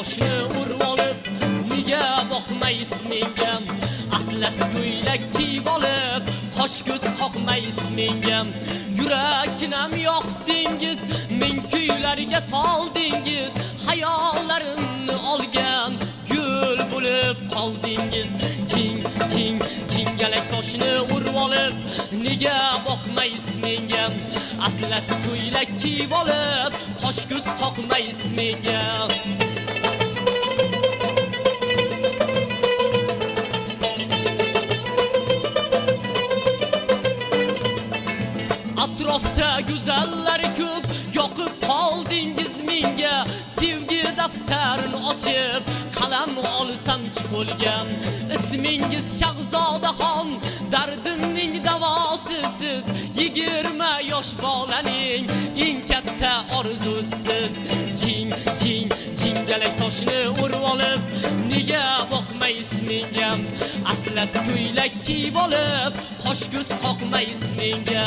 sochni urib olib, nega boqmaysiz menga? Atlas ko'ylak kiyib olib, qosh ko'z qoqmaysiz menga. Yuraknam yoqdingiz, men kuylarga soldingiz, hayollarimni olgan gul bo'lib qoldingiz. Jingalak sochni urib olib, nega boqmaysiz menga? Atlas ko'ylak kiyib olib, qosh ko'z qoqmaysiz menga. Atrofda go'zallar ko'p, yoqib qoldingiz menga. Sevgi daftarini ochib, qalam olsam-chi bo'lgan. Ismingiz Shahzodaxon, dardimning davosisiz. 20 yosh bolaning eng katta orzusiz. Jingalak sochni urib olib, nega boqmaysiz menga? Atlas ko'ylak kiyib olib, qosh ko'z qoqmaysiz menga.